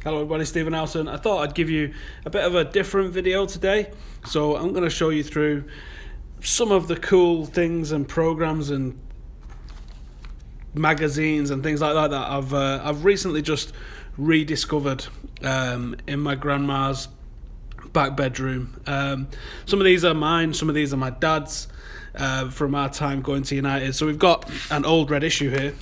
Hello everybody, Stephen Howson. I thought I'd give you a bit of a different video today. So I'm going to show you through some of the cool things and programs and magazines and things like that that I've recently just rediscovered in my grandma's back bedroom. Some of these are mine, some of these are my dad's from our time going to United. So we've got an old red issue here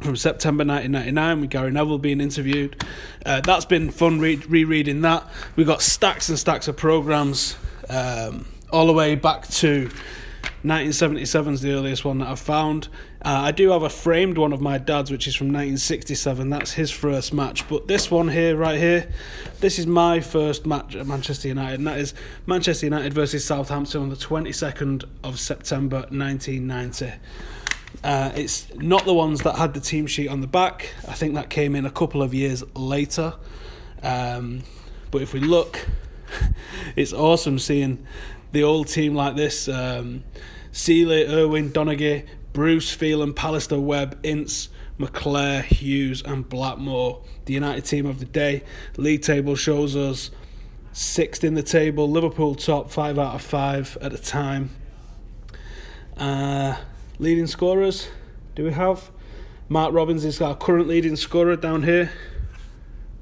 from September 1999 with Gary Neville being interviewed. That's been fun rereading that. We've got stacks and stacks of programmes all the way back to 1977 is the earliest one that I've found. I do have a framed one of my dad's, which is from 1967. That's his first match. But this one here, right here, this is my first match at Manchester United, and that is Manchester United versus Southampton on the 22nd of September 1990. It's not the ones that had the team sheet on the back. I think that came in a couple of years later. But if we look, it's awesome seeing the old team like this. Seeley, Irwin, Donaghy, Bruce, Phelan, Pallister, Webb, Ince, McClare, Hughes and Blackmore. The United team of the day. League table shows us 6th in the table. Liverpool top, 5 out of 5 at the time. Leading scorers, do we have? Mark Robins is our current leading scorer down here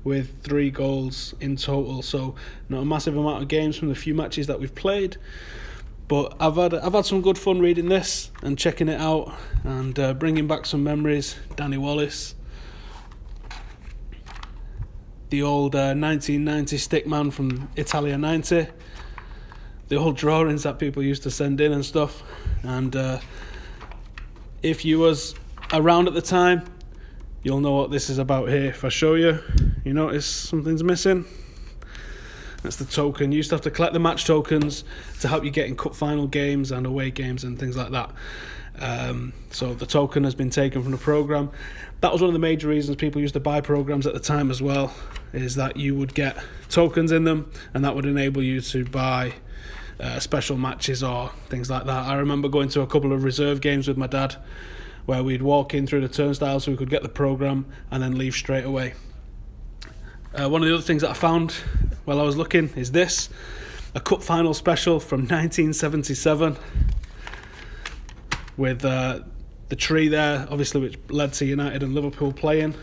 with 3 goals in total. So not a massive amount of games from the few matches that we've played. But I've had some good fun reading this and checking it out and bringing back some memories. Danny Wallace, the old 1990 stickman from Italia 90, the old drawings that people used to send in and stuff. And if you was around at the time, you'll know what this is about here. If I show you, you notice something's missing. That's the token. You used to have to collect the match tokens to help you get in cup final games and away games and things like that. So the token has been taken from the programme. That was one of the major reasons people used to buy programmes at the time as well, is that you would get tokens in them and that would enable you to buy special matches or things like that. I remember going to a couple of reserve games with my dad where we'd walk in through the turnstile so we could get the programme and then leave straight away. One of the other things that I found while I was looking is this, a cup final special from 1977 with the tree there, obviously, which led to United and Liverpool playing,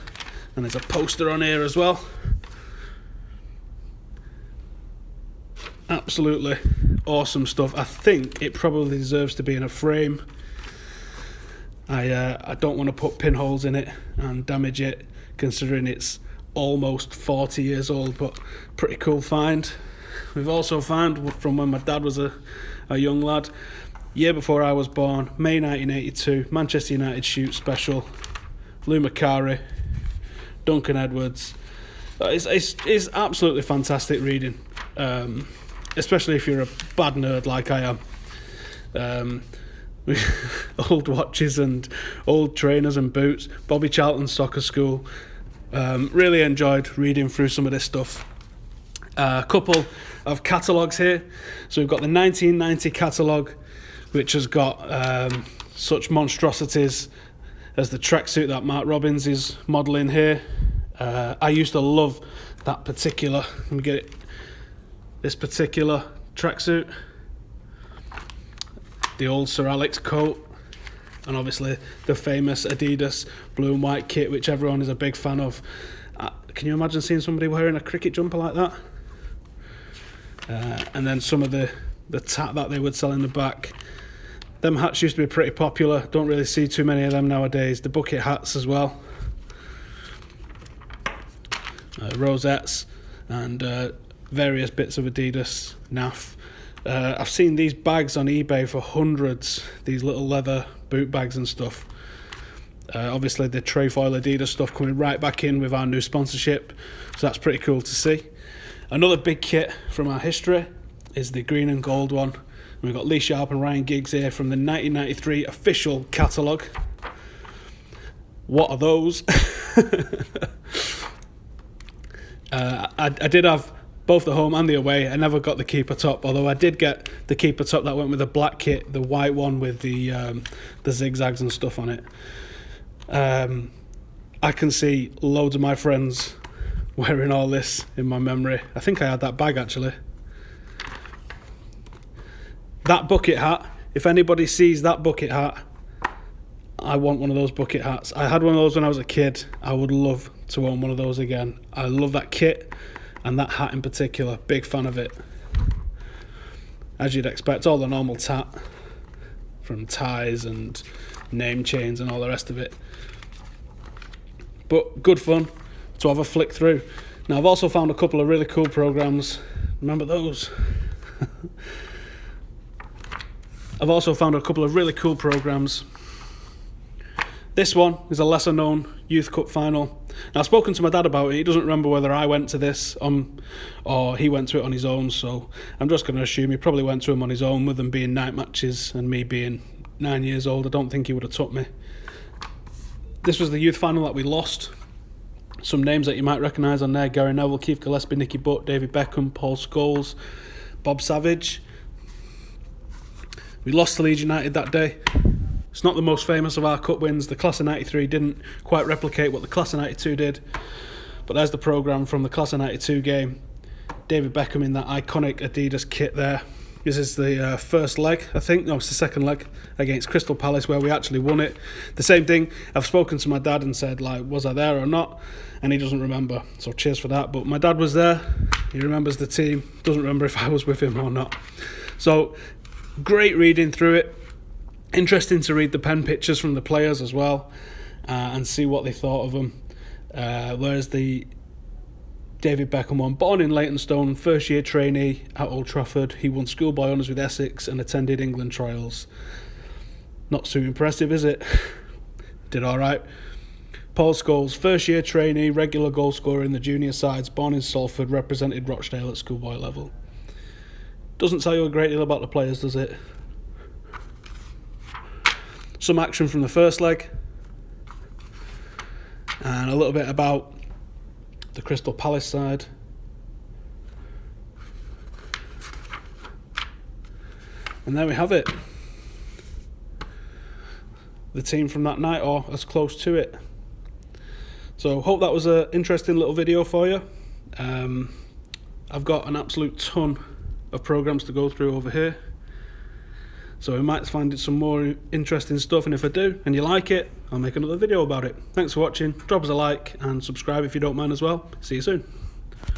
and there's a poster on here as well. Absolutely awesome stuff. I think it probably deserves to be in a frame. I don't want to put pinholes in it and damage it, considering it's almost 40 years old, but pretty cool find. We've also found from when my dad was a young lad, year before I was born, May 1982, Manchester United shoot special, Lou Macari, Duncan Edwards. It's absolutely fantastic reading, especially if you're a bad nerd like I am. Old watches and old trainers and boots, Bobby Charlton's soccer school. Really enjoyed reading through some of this stuff. A couple of catalogues here. So we've got the 1990 catalogue, which has got such monstrosities as the tracksuit that Mark Robins is modelling here. I used to love that particular, let me get it, this particular tracksuit. The old Sir Alex coat, and obviously the famous Adidas blue and white kit, which everyone is a big fan of. Can you imagine seeing somebody wearing a cricket jumper like that? And then some of the tat that they would sell in the back. Them hats used to be pretty popular. Don't really see too many of them nowadays. The bucket hats as well. Rosettes and various bits of Adidas naff. I've seen these bags on eBay for hundreds, these little leather boot bags and stuff. Obviously the Trefoil Adidas stuff coming right back in with our new sponsorship, so that's pretty cool to see. Another big kit from our history is the green and gold one. We've got Lee Sharp and Ryan Giggs here from the 1993 official catalogue. What are those? I did have both the home and the away. I never got the keeper top, although I did get the keeper top that went with the black kit, the white one with the zigzags and stuff on it. I can see loads of my friends wearing all this in my memory. I think I had that bag actually. That bucket hat, if anybody sees that bucket hat, I want one of those bucket hats. I had one of those when I was a kid. I would love to own one of those again. I love that kit and that hat in particular. Big fan of it. As you'd expect, all the normal tat from ties and name chains and all the rest of it. But good fun to have a flick through. Now I've also found a couple of really cool programs. Remember those? I've also found a couple of really cool programs. This one is a lesser known Youth Cup final. Now I've spoken to my dad about it. He doesn't remember whether I went to this or he went to it on his own, so I'm just going to assume he probably went to him on his own, with them being night matches and me being 9 years old. I don't think he would have took me. This was the youth final that we lost. Some names that you might recognise on there: Gary Neville, Keith Gillespie, Nicky Butt, David Beckham, Paul Scholes, Bob Savage. We lost to Leeds United that day. It's not the most famous of our cup wins. The class of 93 didn't quite replicate what the class of 92 did. But there's the programme from the class of 92 game. David Beckham in that iconic Adidas kit there. This is the first leg, I think. No, it's the second leg against Crystal Palace, where we actually won it. The same thing, I've spoken to my dad and said, like, was I there or not? And he doesn't remember, so cheers for that. But my dad was there. He remembers the team. Doesn't remember if I was with him or not. So, great reading through it. Interesting to read the pen pictures from the players as well, and see what they thought of them. Whereas the David Beckham one, born in Leytonstone, first year trainee at Old Trafford. He won schoolboy honours with Essex and attended England trials. Not too impressive, is it? Did alright. Paul Scholes, first year trainee, regular goal scorer in the junior sides, born in Salford, represented Rochdale at schoolboy level. Doesn't tell you a great deal about the players, does it? Some action from the first leg, and a little bit about the Crystal Palace side. And there we have it. The team from that night, or as close to it. So hope that was an interesting little video for you. I've got an absolute ton of programs to go through over here. So we might find some more interesting stuff, and if I do, and you like it, I'll make another video about it. Thanks for watching. Drop us a like and subscribe if you don't mind as well. See you soon.